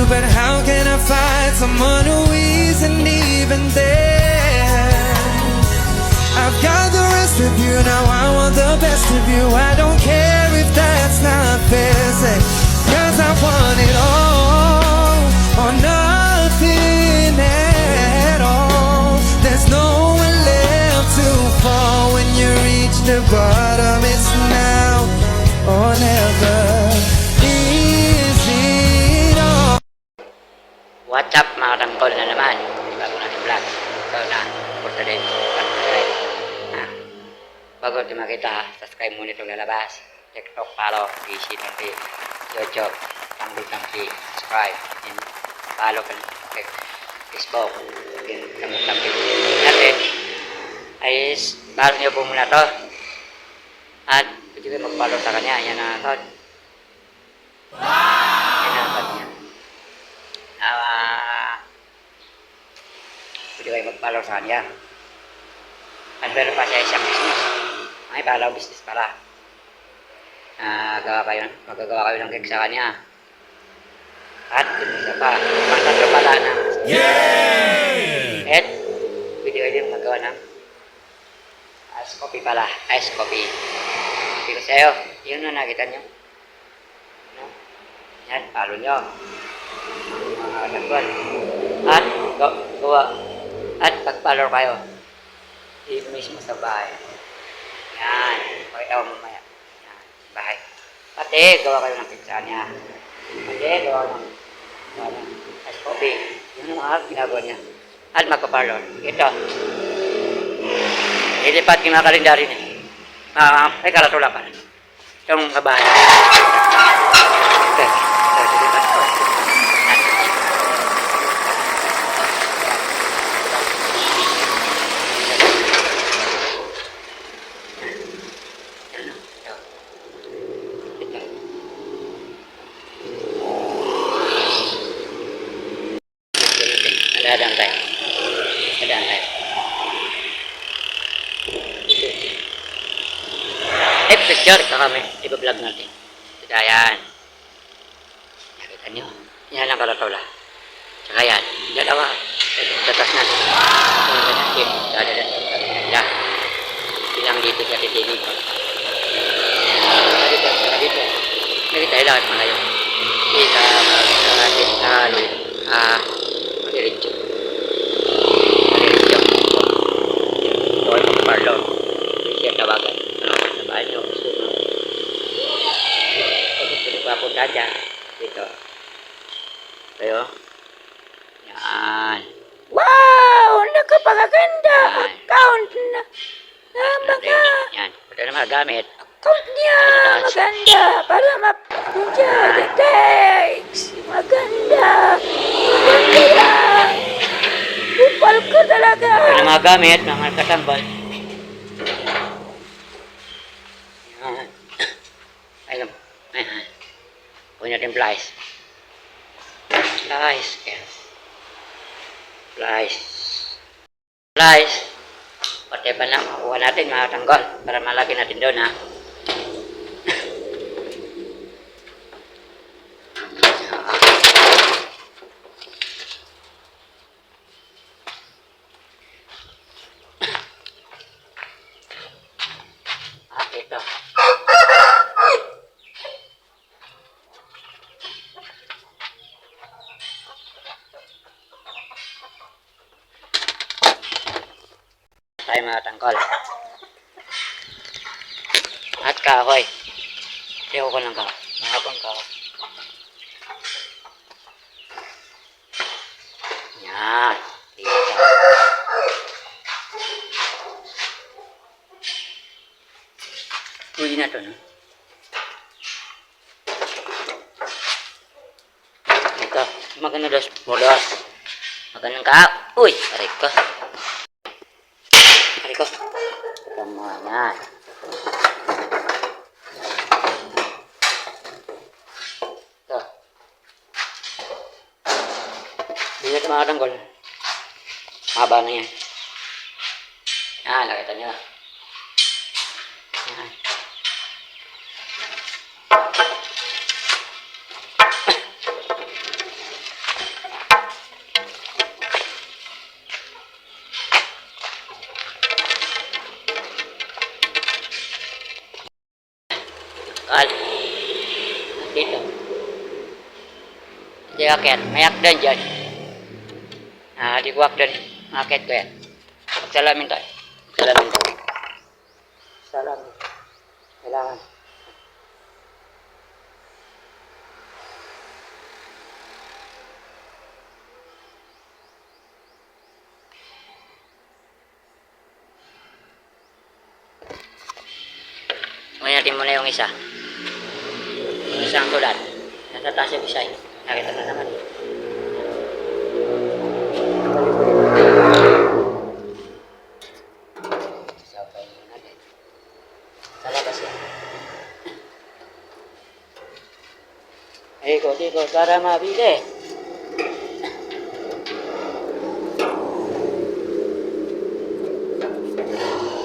you, but how can I find someone who isn't even there? I've got the rest of you, now I want the best of you. I don't care if that's not fair, say, 'cause I want it all or nothing at all. There's nowhere left to fall when you reach the bottom. It's now or never. Is it all? What's up mga tangkol na naman? Bago natin vlog. So na, for today, bago natin makita, subscribe muna itong lalabas. TikTok, follow, PC, YouTube, tampi, subscribe, and follow ka kay Facebook. Again, tampi. Natin, ay follow niyo po muna to. At pwede kayo mag-follow sa kanya. Yan ang account. Yan ang account niya. Pwede kayo mag-follow sa kanya. At meron pa siya isang business. May palaw business pala. Magagawa kayo ng cake sa kanya. At isa pa, pang-tatlo pala na. Yay! At pwede kayo din magawa ng ice coffee pala. Ice coffee. Sabi ko sa'yo, yun na nakita nyo. No? Yan, follow nyo. At gawa. At pag-follow kayo, dito mismo sa bahay. Yan. Pakita ko mamaya. Yan. Bahay. Pati, gawa kayo ng pizza niya. Pati, gawa ng ice coffee. Yun ang mga ginagawa niya. At magpa-follow. Ito. Ilipat yung mga kalendary niya. Ay, karatula pa. Itong bahay. Okay. Ilipat ko. Adaan tayo. Picture ka kami. Iba-vlog natin. Ito yan. Nakita nyo. Yan ang karatula. Tsaka yan. Dalawa. Tatas na. Yan. Bilang dito sa titinig. Dito. Nakita yung lahat mga yun. Kita. Halo. Madiretso. Ito ay mag-parlor. Siya tawagan. Sabaan nyo. Tapos pinagpapunta dyan. Dito. Tayo. Yan. Wow! Nakapagaganda! Account na! Mga Yan. Ito na magamit. account niya! Maganda! Para mapunta the text! Maganda! Maganda lang! Upal ka talaga! Ito na magamit. Mga kasambal. Yan. Ayun. Ayan. Kunin natin flies. Flies. Pati pa na makuha natin mga tanggol para malagyan natin doon ha. Ito. Tayo mga tangkol. At kahoy. Tiyo ko lang kahoy. Mahabang kahoy. Yan. Dito. Uy na to, no? Ito. Maganda dos. Mulos. Magandang ka. Uy! Aray ko. Ito mo yan. Ito. Hindi ito mga tanggol. Haba na yan. Yan, nakita nyo. Yan. Dito. Hindi akit. May akdan dyan. Di ko akdan. Akit ko yan. Salamin tayo. Salamin tayo. Salamin. Kailangan. Ngayon natin muna yung isa. Yung isang sulat. Nasa taas yung isa. Nakita na naman. Sabay natin. Sa labas yan. Ikot, para mabili.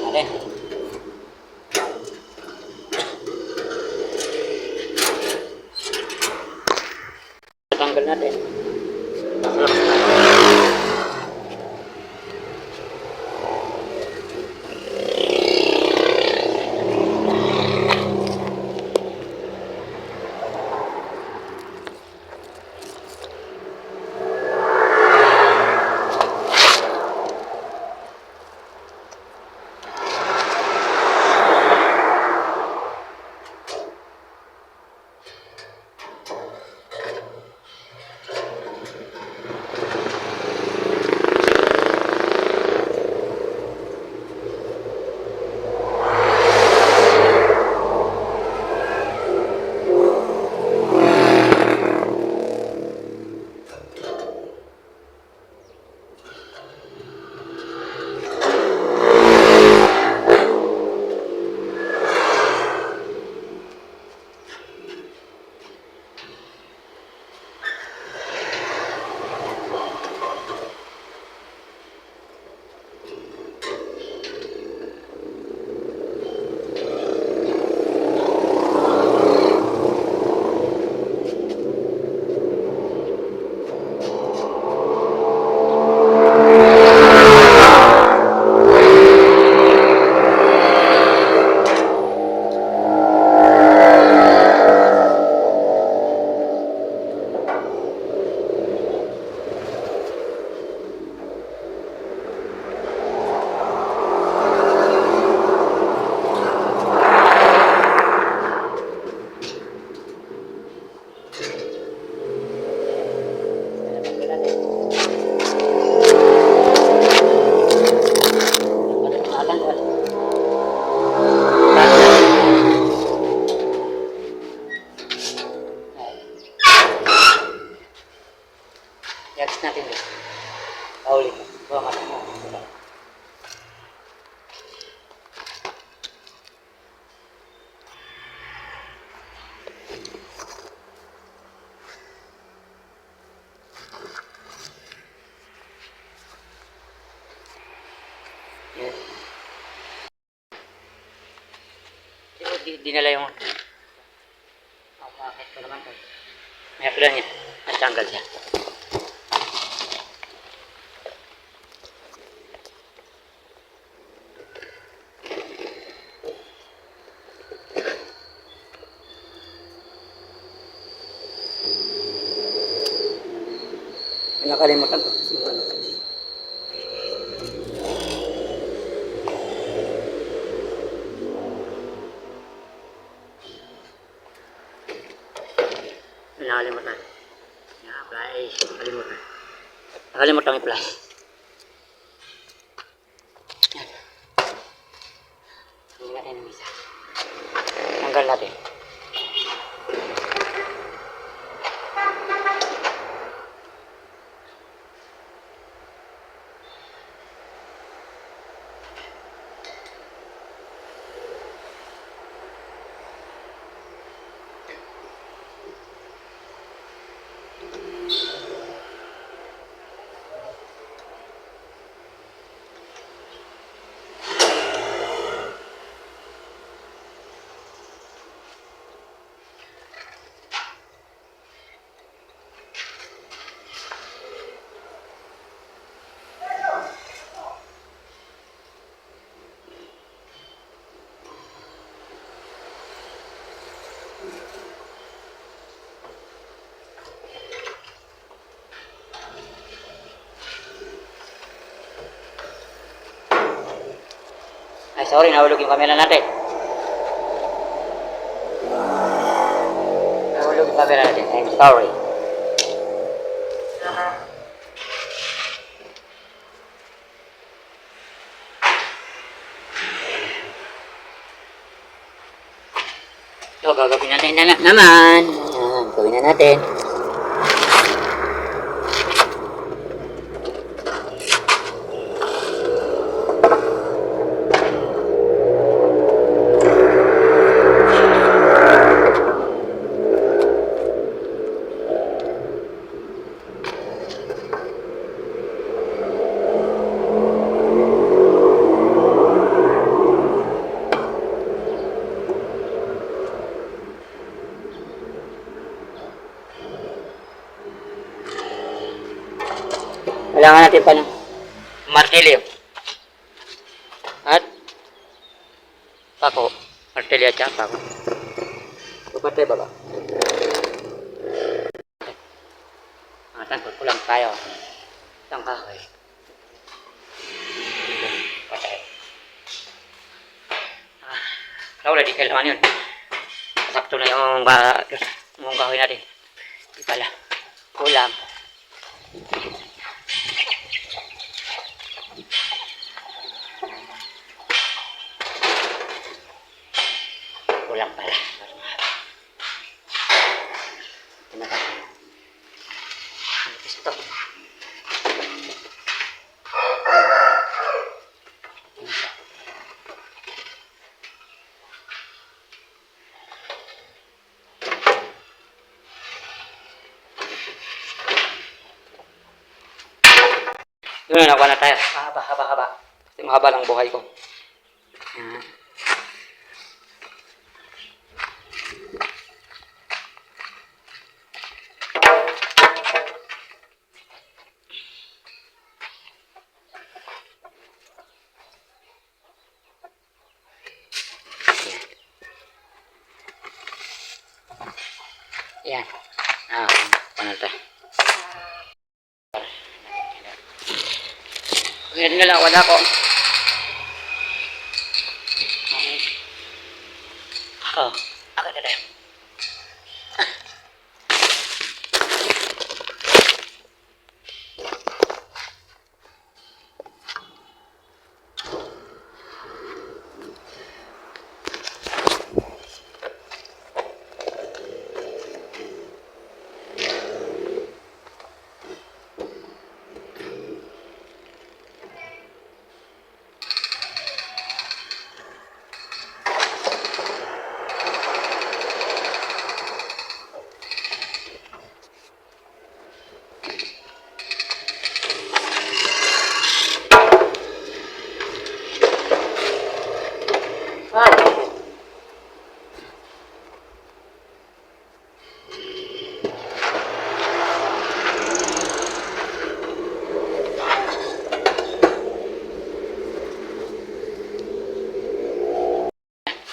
Alin. Tanggal natin. Yags natin dito. Pauli ko. Bawa ka mo. Dinala yung bakit ko naman to. May aklan niya. Natanggal siya. Nakalimutan ko. Nakalimutan. I-apply. Nakalimutan. Nakalimutan i-apply. Tanggal natin ang isa. Tanggal natin. sorry, nahulog yung camera natin. Nahulog yung camera natin. I'm sorry. So, gagawin natin na naman. Ayan, gawin na natin. Kailangan natin pa ng martilyo. At pako. Martilyo at saka pako. Kupatay ba ba? Tangkot ko lang tayo. Isang kahoy. Patay. Wala di kailangan yun. Sakto na yung kahoy natin. Di pala. Kulang. Kulang pala. Tinatapos. Ito. Yun na, nakuha na tayo. Haba. Kasi mahaba lang buhay ko. Yan. Paano ito? Ngayon na lang, wala ko. Agad na tayo.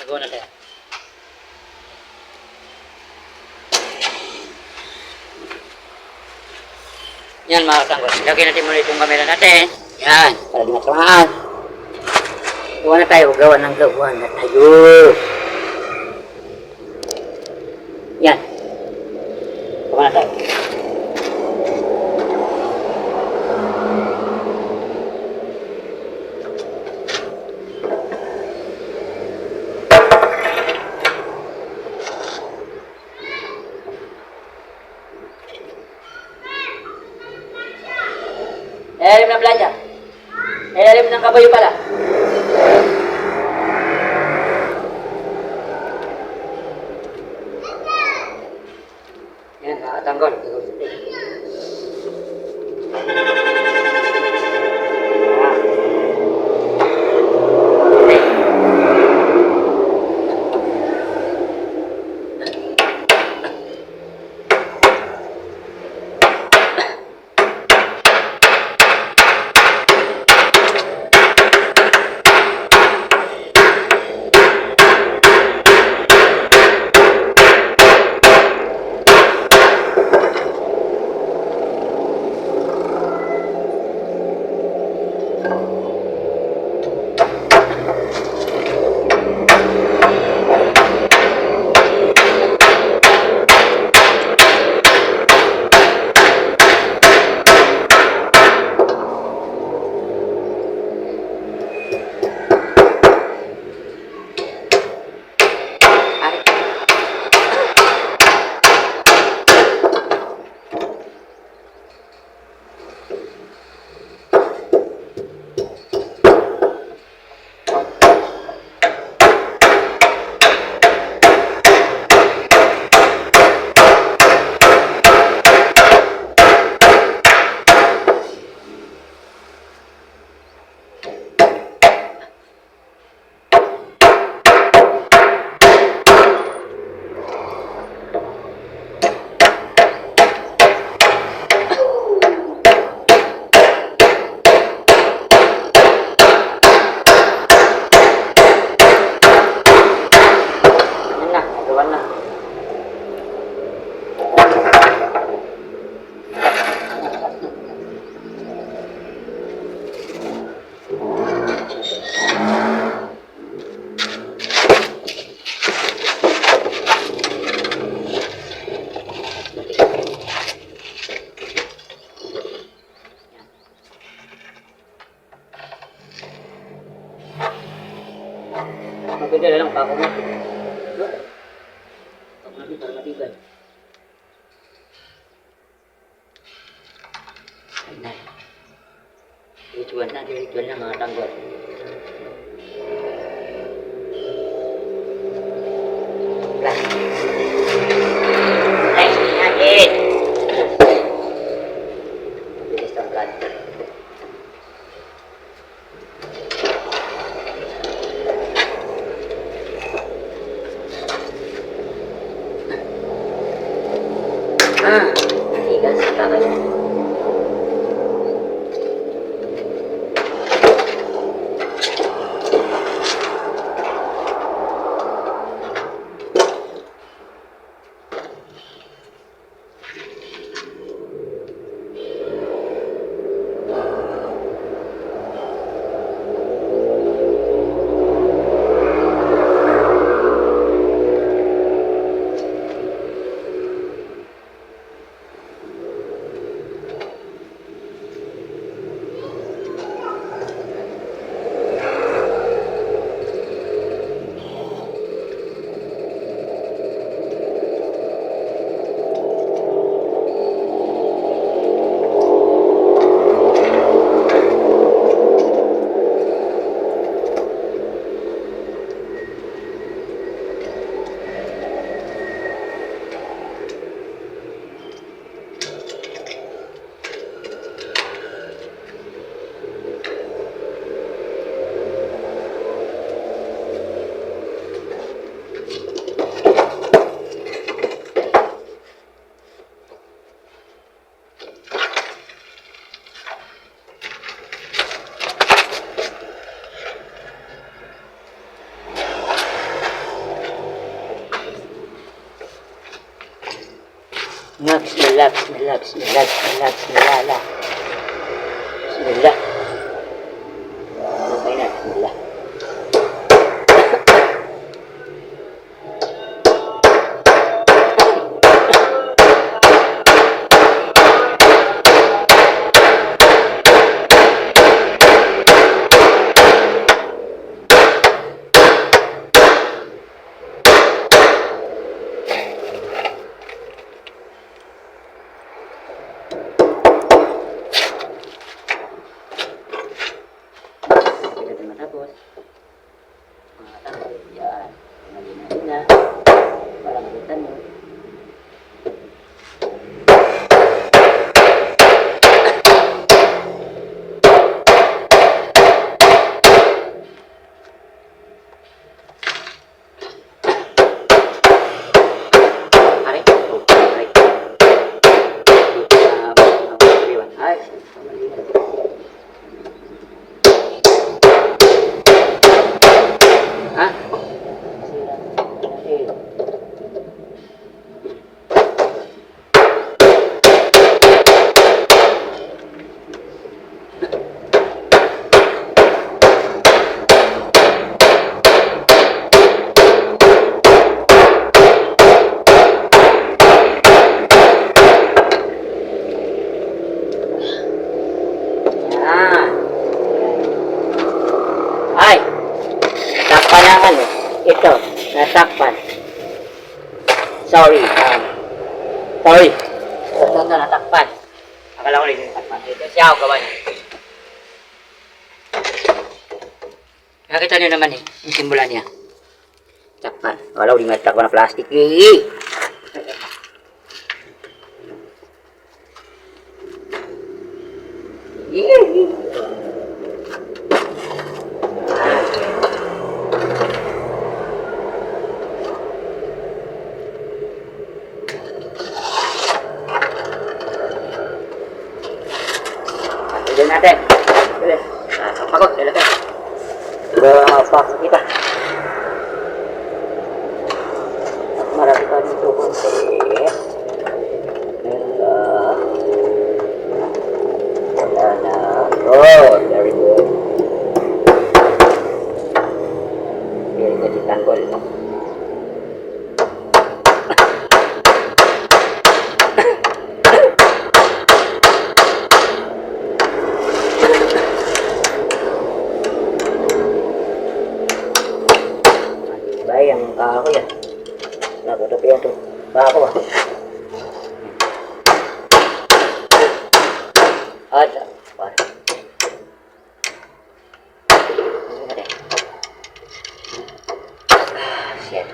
Nagawa na tayo. Yan mga katanggol. Lagyan natin muna itong camera natin. Yan. Para di matamaan. Gawa na tayo. Gawa na tayo. Yan. Gawa na tayo. Ilalim ng planja. Ilalim ng kabayo pala. Yan, nakatanggol. Hindi na lang, ako mo. Ako natin para matibay. Ay na. Ritual na mga tanggol. Nice natin. Bilis ng blood. Matigas sa kakaya. Bismillah. Okay na, bismillah. Matapos, mga tao, yan, na, para magutan mo. Ay! Natakpan naman eh. Ito, natakpan. Sorry. Ito, natakpan. Akala ko rin natakpan. Ito siya ako kawan. Nakita nyo naman eh, yung simbula niya. Takpan. Akala ko rin natakpan na plastic. Tignan natin. Dali. Pagod. Dali natin. Box kita. At marami pa dito konti. Wala na. Oh, very good. Very good ditanggol. Ada. Baru. Ini ada. Siap.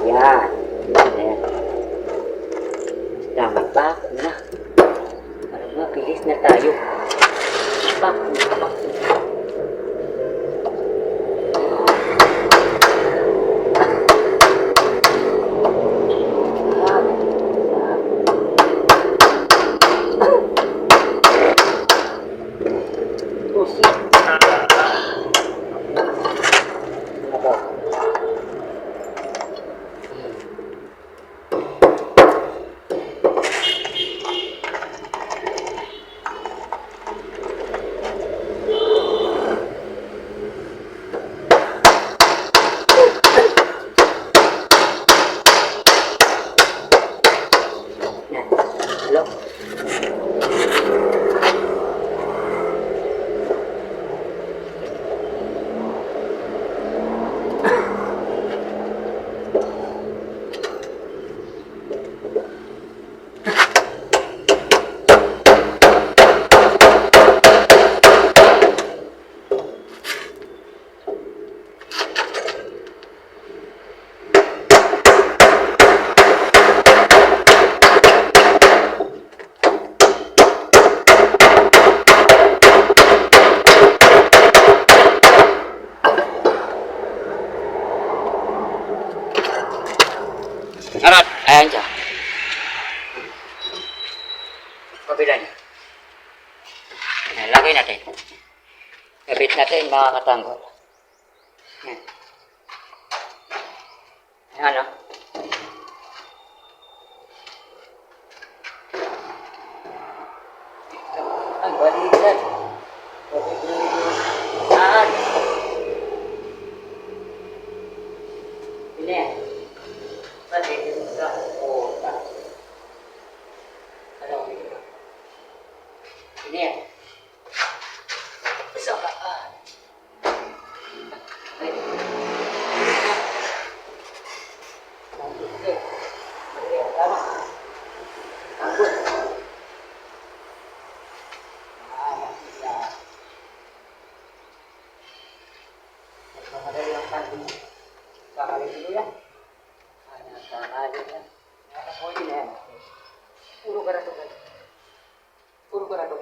Yan. Ayan. Dapat bako na. Para mabilis na tayo. Bako na, bako na. Hello? Harap! Ayan siya. Kabila niya. Ayan, lagay natin. Kapit natin mga katanggol. Ayan. Ayan o. Ang balikan. Saan? Ini ya. Pwede dito sa utak. Ano ko dito? Ini ya. Sa kaan. Ay. Tama. Ambon. Madali ang tanto mo. Kakali dulu ya. Kakali ya. Nakapuli na yan. Puro ka na ito. Puro ka na ito.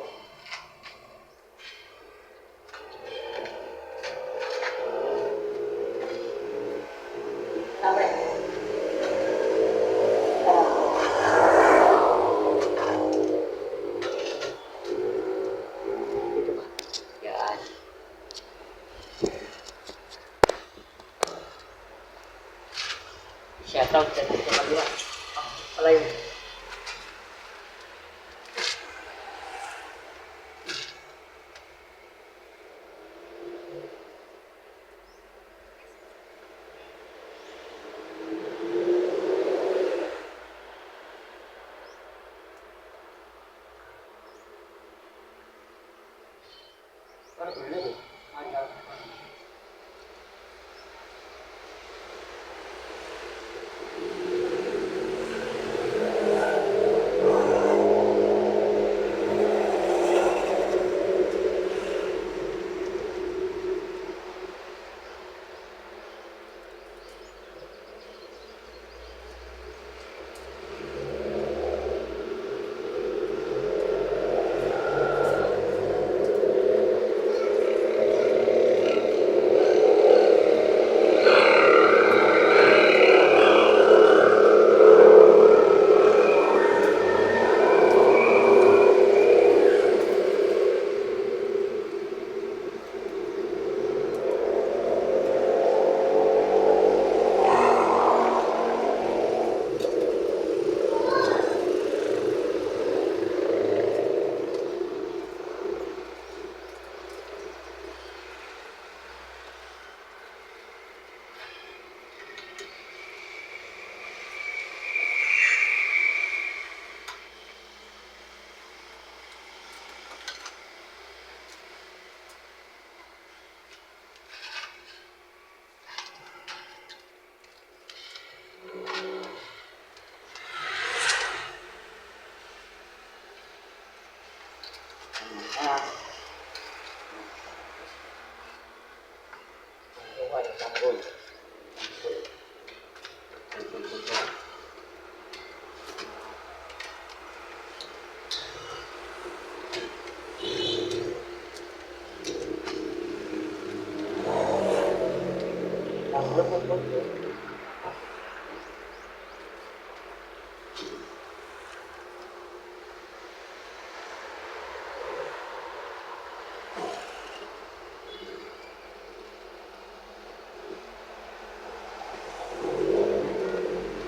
Sabre. Dito ba? Yan. Shoutout sa dito magluwa. Pala yun. Para tuloy na ito. Ah. Bukan, sanggol.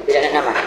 Bila na naman.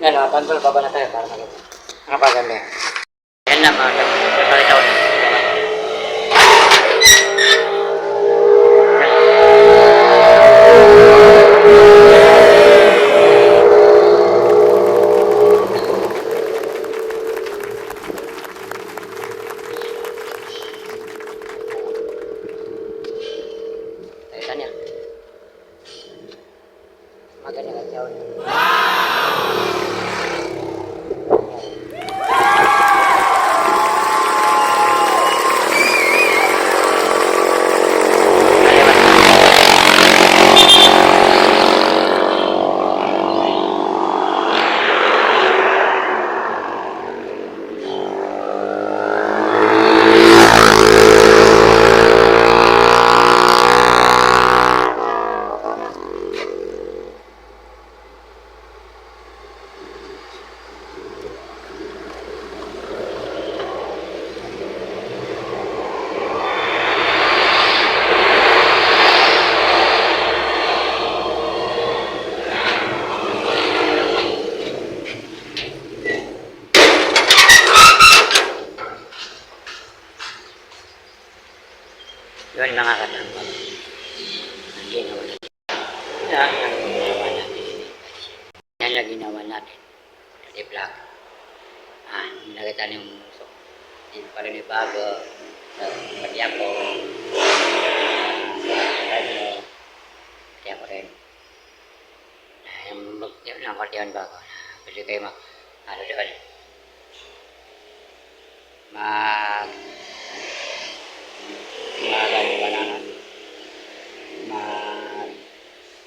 Yan, control pa ba na tayo para maganda? Mga paganda. Yan na mga kapalitaw na. Ayun niya. Maganda ka siya. Yun mga katang. Hindi na wala. na ang ginawa natin. Yan lang ginawa natin. I-vlog. Nakita niyo yung muso. Hindi pa rin bago. Pati ako. Pati ako rin. Yung lang pati yun bago. Pwede kayo doon.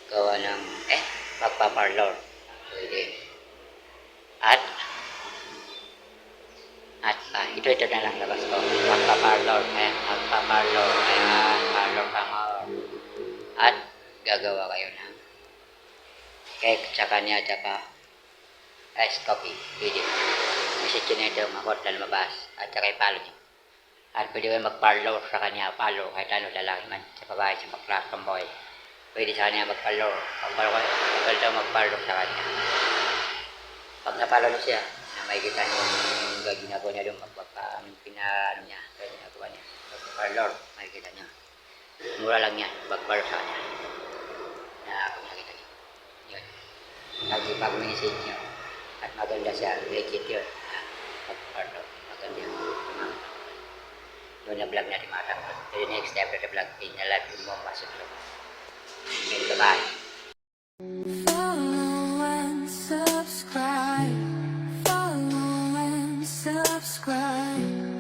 Magawa ng magpaparlor. Pwede. At ito na lang labas ko. Magpaparlor. Magpaparlor. Parlor kamar. At gagawa kayo ng cake, tsaka iced coffee. Pwede. Message nyo ito, makot na lumabas. At tsaka ipalo nyo. At pwede kayo magparlor sa kanya. Parlor, kahit ano lalaki man. Sa babae, sa baklas, tomboy. Pwede sa kanya magparlor. Pwede daw magparlor sa kanya. Pag napalo na siya, na may kita niyo yung ginagawa niya doon, ginagawa niya. Magparlor, may kita niyo. Mura lang yan, magparlor sa kanya. Kung nakita niyo. Yun. Lagi pag message niyo. At maganda siya, legit yun. Magparlor, maganda yun. Doon na vlog natin mga tanong. So the next step of the vlog, in na live mo masunod. Okay, bye-bye. Follow and subscribe. Follow and subscribe.